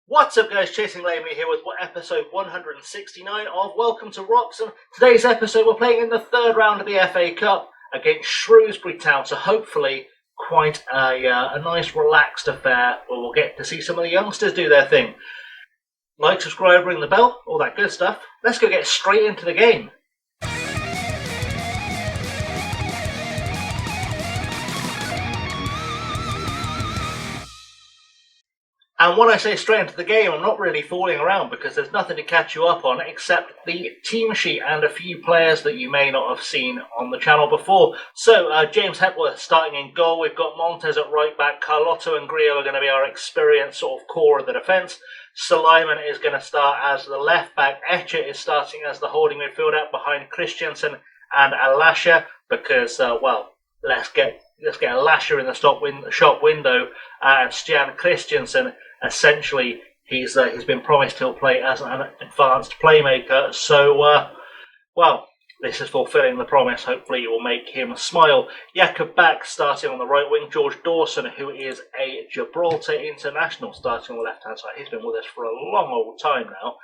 What's up guys, Chasing Lamely here with episode 169 of Welcome to Wroxham. Today's episode we're playing in the third round of the FA Cup against Shrewsbury Town, so hopefully quite a nice relaxed affair where we'll get to see some of the youngsters do their thing. Like, subscribe, ring the bell, all that good stuff. Let's go get straight into the game. And when I say straight into the game, I'm not really fooling around because there's nothing to catch you up on except the team sheet and a few players that you may not have seen on the channel before. So, James Hepworth starting in goal. We've got Montez at right back. Carlotto and Grillo are going to be our experienced sort of core of the defence. Suleiman is going to start as the left back. Etcher is starting as the holding midfielder behind Christiansen and Alasha because, let's get a Lasher in the shop window, and Stian Christiansen. Essentially, he's been promised he'll play as an advanced playmaker. So, this is fulfilling the promise. Hopefully, it will make him smile. Jakob Back starting on the right wing. George Dawson, who is a Gibraltar international, starting on the left hand side. He's been with us for a long old time now.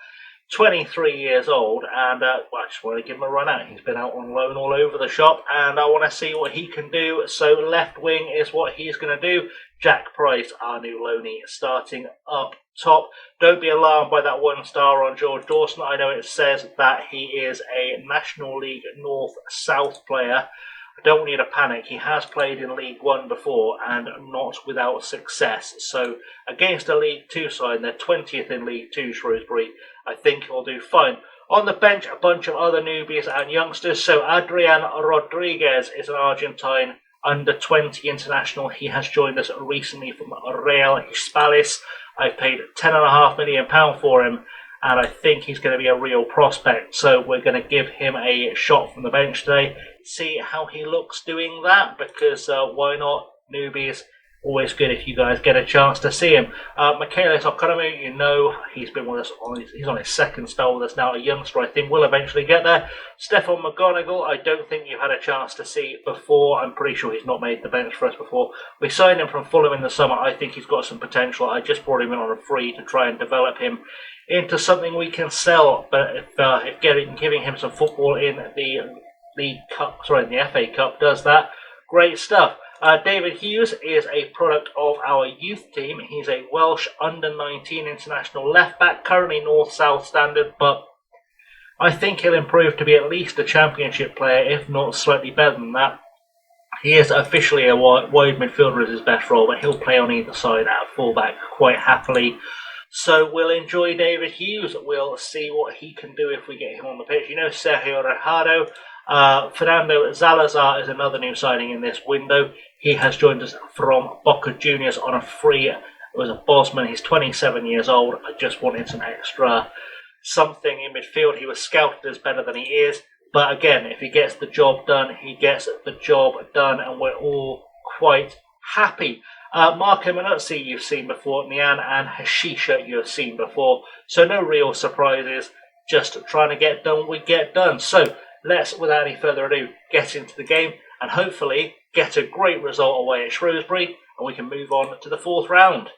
23 years old, and I just want to give him a run out. He's been out on loan all over the shop, and I want to see what he can do. So left wing is what he's going to do. Jack Price, our new loanee, starting up top. Don't be alarmed by that 1 star on George Dawson. I know it says that he is a National League North-South player. I don't want you to panic. He has played in League One before and not without success. So against a League Two side, they're 20th in League Two, Shrewsbury, I think he'll do fine. On the bench, a bunch of other newbies and youngsters. So Adrian Rodriguez is an Argentine under-20 international. He has joined us recently from Real Hispalis. I've paid £10.5 million for him, and I think he's going to be a real prospect. So we're going to give him a shot from the bench today, see how he looks doing that, because why not? Newbies, always good if you guys get a chance to see him. Michaelis Okonomu, you know, he's been with us, he's on his second spell with us now, a youngster I think will eventually get there. Stefan McGonigal, I don't think you've had a chance to see before. I'm pretty sure he's not made the bench for us before. We signed him from Fulham in the summer. I think he's got some potential. I just brought him in on a free to try and develop him into something we can sell, but if giving him some football in the FA Cup does that, great stuff. David Hughes is a product of our youth team. He's a Welsh under-19 international left-back, currently North-South standard, but I think he'll improve to be at least a championship player, if not slightly better than that. He is officially a wide midfielder as his best role, but he'll play on either side at fullback quite happily. So we'll enjoy David Hughes. We'll see what he can do if we get him on the pitch. You know, Sergio Rejado. Fernando Salazar is another new signing in this window. He has joined us from Boca Juniors on a free. It was a Bosman. He's 27 years old. I just wanted some extra something in midfield. He was scouted as better than he is. But again, if he gets the job done, he gets the job done, and we're all quite happy. Marco Manuzzi you've seen before. Nian and Hashisha you have seen before. So no real surprises. Just trying to get done what we get done. So let's, without any further ado, get into the game and hopefully get a great result away at Shrewsbury, and we can move on to the fourth round.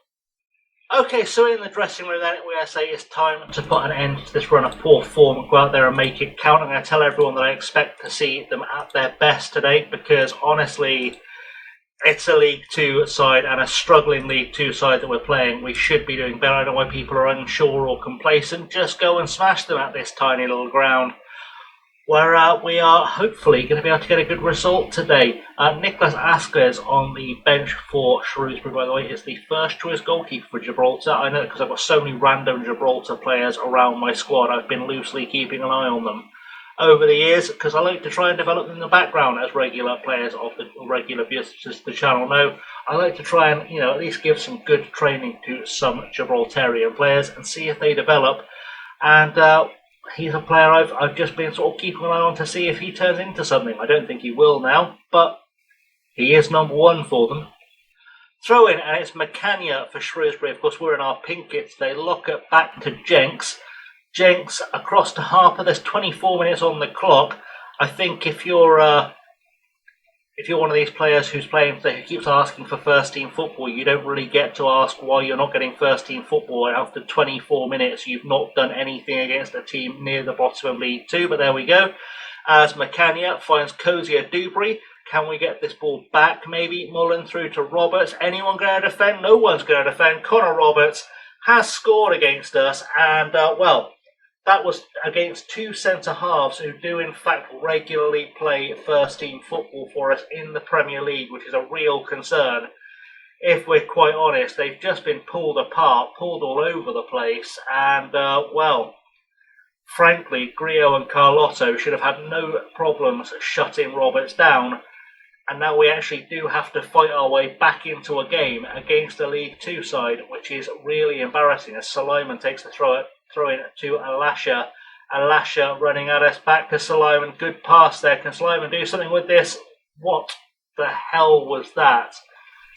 Okay, so in the dressing room then, we say it's time to put an end to this run of poor form. Go out there and make it count. I'm going to tell everyone that I expect to see them at their best today, because honestly, it's a League Two side and a struggling League Two side that we're playing. We should be doing better. I don't know why people are unsure or complacent. Just go and smash them at this tiny little ground, where we are hopefully going to be able to get a good result today. Nicholas Asquez on the bench for Shrewsbury, by the way, is the first choice goalkeeper for Gibraltar. I know because I've got so many random Gibraltar players around my squad, I've been loosely keeping an eye on them over the years, because I like to try and develop them in the background as regular players of the regular viewers of the channel know. I like to try and, at least give some good training to some Gibraltarian players and see if they develop. And he's a player I've just been sort of keeping an eye on to see if he turns into something. I don't think he will now, but he is number one for them. Throw in, and it's Macania for Shrewsbury. Of course, we're in our pink kits. They look at back to Jenks. Jenks across to Harper. There's 24 minutes on the clock. I think if you're if you're one of these players who's playing, who keeps asking for first team football, you don't really get to ask why you're not getting first team football. And after 24 minutes, you've not done anything against a team near the bottom of League Two. But there we go. As Macania finds Cozier Dewberry. Can we get this ball back? Maybe Mullen through to Roberts. Anyone going to defend? No one's going to defend. Connor Roberts has scored against us, and well, that was against two centre-halves who do in fact regularly play first-team football for us in the Premier League, which is a real concern. If we're quite honest, they've just been pulled apart, pulled all over the place, and well, frankly, Griot and Carlotto should have had no problems shutting Roberts down. And now we actually do have to fight our way back into a game against a League Two side, which is really embarrassing as Suleiman takes the throw in to Alasha. Alasha running at us, back to Suleiman. Good pass there. Can Suleiman do something with this? What the hell was that?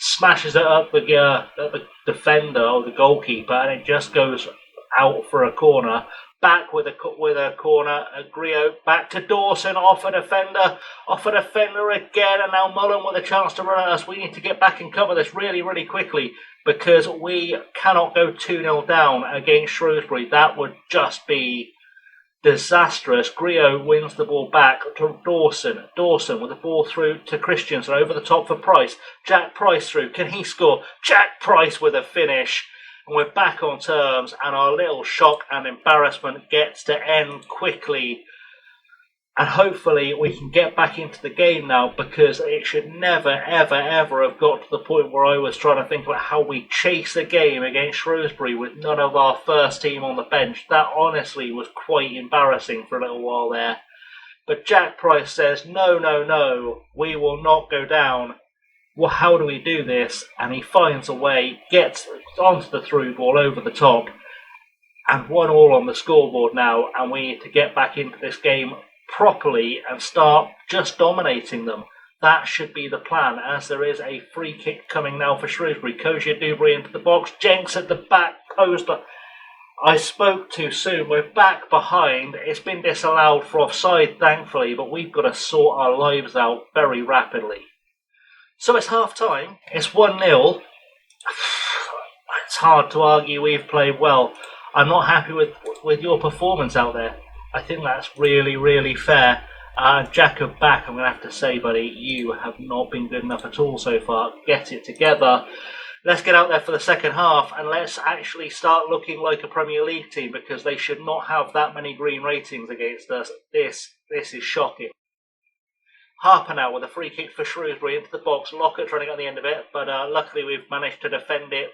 Smashes it up the defender or the goalkeeper, and it just goes out for a corner. Back with a corner, Griot back to Dawson, off a defender again, and now Mullen with a chance to run at us. We need to get back and cover this really, really quickly because we cannot go 2-0 down against Shrewsbury. That would just be disastrous. Griot wins the ball back to Dawson. Dawson with the ball through to Christiansen, over the top for Price. Jack Price through. Can he score? Jack Price with a finish. And we're back on terms, and our little shock and embarrassment gets to end quickly. And hopefully we can get back into the game now, because it should never, ever, ever have got to the point where I was trying to think about how we chase the game against Shrewsbury with none of our first team on the bench. That honestly was quite embarrassing for a little while there. But Jack Price says, no, no, no, we will not go down. Well, how do we do this? And he finds a way, gets onto the through ball over the top, and 1-1 on the scoreboard now, and we need to get back into this game properly and start just dominating them. That should be the plan, as there is a free kick coming now for Shrewsbury. Cozier Dewberry into the box, Jenks at the back post. I spoke too soon. We're back behind. It's been disallowed for offside, thankfully, but we've got to sort our lives out very rapidly. So it's half time, it's 1-0. It's hard to argue we've played well. I'm not happy with your performance out there. I think that's really, really fair. Jacob back, I'm going to have to say, buddy, you have not been good enough at all so far. Get it together. Let's get out there for the second half and let's actually start looking like a Premier League team, because they should not have that many green ratings against us. This is shocking. Harper now with a free kick for Shrewsbury into the box. Lockett trying to get on the end of it, but luckily we've managed to defend it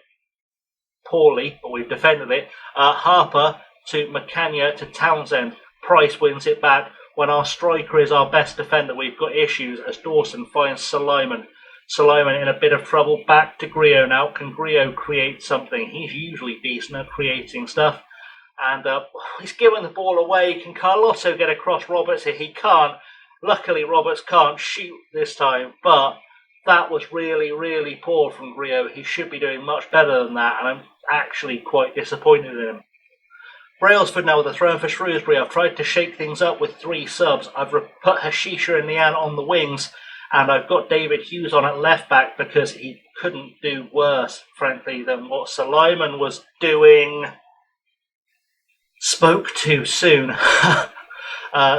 poorly, but we've defended it. Harper to Macania to Townsend. Price wins it back. When our striker is our best defender, we've got issues as Dawson finds Suleiman. Suleiman in a bit of trouble. Back to Griot now. Can Griot create something? He's usually decent at creating stuff. And he's given the ball away. Can Carlotto get across Roberts here? He can't. Luckily, Roberts can't shoot this time, but that was really, really poor from Griot. He should be doing much better than that, and I'm actually quite disappointed in him. Brailsford now with a throw in for Shrewsbury. I've tried to shake things up with 3 subs. I've put Hashisha and Nian on the wings, and I've got David Hughes on at left back because he couldn't do worse, frankly, than what Suleiman was doing. Spoke too soon.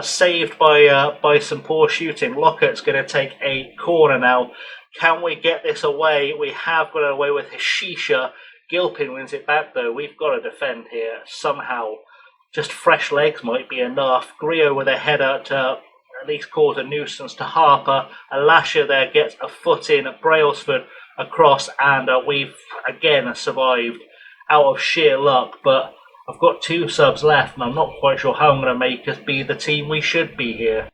Saved by some poor shooting. Lockett's going to take a corner now. Can we get this away? We have got it away with Hashisha. Gilpin wins it back though. We've got to defend here somehow. Just fresh legs might be enough. Griot with a header to at least cause a nuisance to Harper. Alasha there gets a foot in. Brailsford across, and we've again survived out of sheer luck, but I've got 2 subs left, and I'm not quite sure how I'm going to make us be the team we should be here.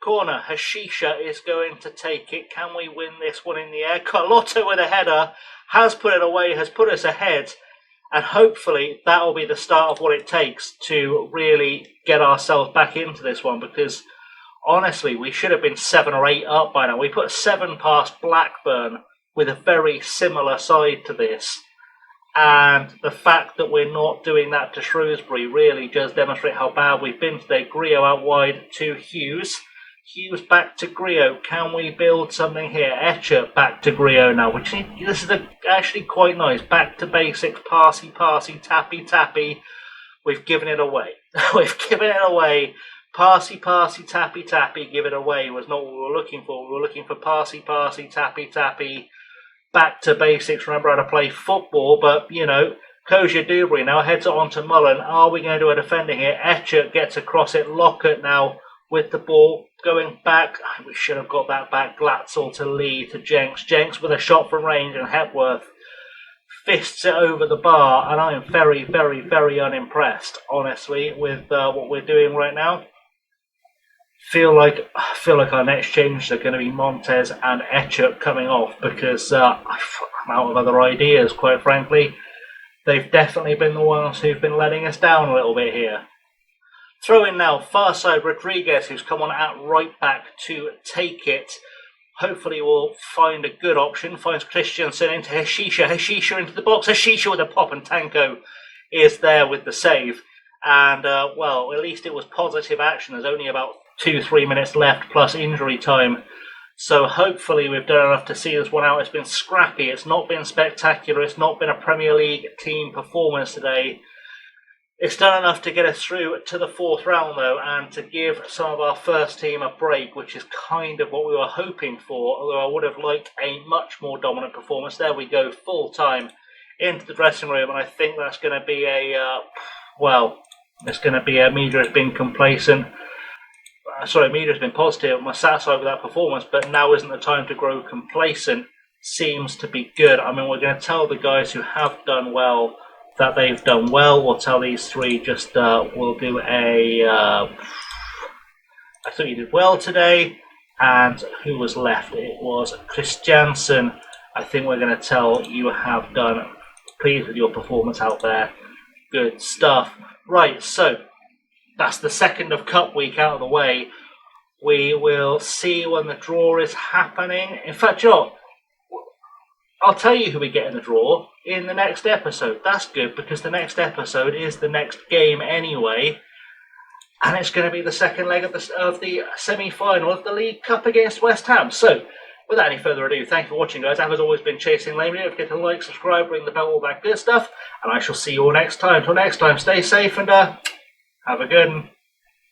Corner, Hashisha is going to take it. Can we win this one in the air? Carlotto with a header, has put it away, has put us ahead, and hopefully that will be the start of what it takes to really get ourselves back into this one, because honestly, we should have been 7 or 8 up by now. We put 7 past Blackburn with a very similar side to this. And the fact that we're not doing that to Shrewsbury really does demonstrate how bad we've been today. Griot out wide to Hughes. Hughes back to Griot. Can we build something here? Etcher back to Griot now. This is actually quite nice. Back to basics. Passy, tappy. We've given it away. We've given it away. Passy, tappy, give it away was not what we were looking for. We were looking for passy, tappy, back to basics, remember how to play football, but, you know, Kozia Dubry now heads it on to Mullen. Are we going to do a defending here? Etcher gets across it. Lockett now with the ball going back. We should have got that back. Glatzel to Lee to Jenks. Jenks with a shot from range, and Hepworth fists it over the bar, and I am very unimpressed, honestly, with what we're doing right now. Feel like our next changes are going to be Montez and Etcher coming off, because I'm out of other ideas, quite frankly. They've definitely been the ones who've been letting us down a little bit here. Throw in now, far side Rodriguez, who's come on at right back to take it. Hopefully we'll find a good option. Finds Christiansen into Hashisha. Hashisha into the box. Hashisha with a pop, and Tanko is there with the save. And, well, at least it was positive action. There's only about 2-3 minutes left plus injury time. So hopefully we've done enough to see this one out. It's been scrappy. It's not been spectacular. It's not been a Premier League team performance today. It's done enough to get us through to the fourth round, though, and to give some of our first team a break, which is kind of what we were hoping for, although I would have liked a much more dominant performance. There we go, full time into the dressing room, and I think that's going to be it's going to be media has been complacent. Media has been positive. I'm satisfied with that performance, but now isn't the time to grow complacent. Seems to be good. I mean, we're going to tell the guys who have done well that they've done well. We'll tell these three just we'll do a I thought you did well today. And who was left? It was Christiansen. I think we're going to tell you have done pleased with your performance out there. Good stuff. Right, so that's the second of Cup Week out of the way. We will see when the draw is happening. In fact, Joe, I'll tell you who we get in the draw in the next episode. That's good, because the next episode is the next game anyway. And it's going to be the second leg of the semi-final of the League Cup against West Ham. So, without any further ado, thank you for watching, guys. I've always been Chasing Lane. Don't forget to like, subscribe, ring the bell, all that good stuff. And I shall see you all next time. Till next time, stay safe and have a good one.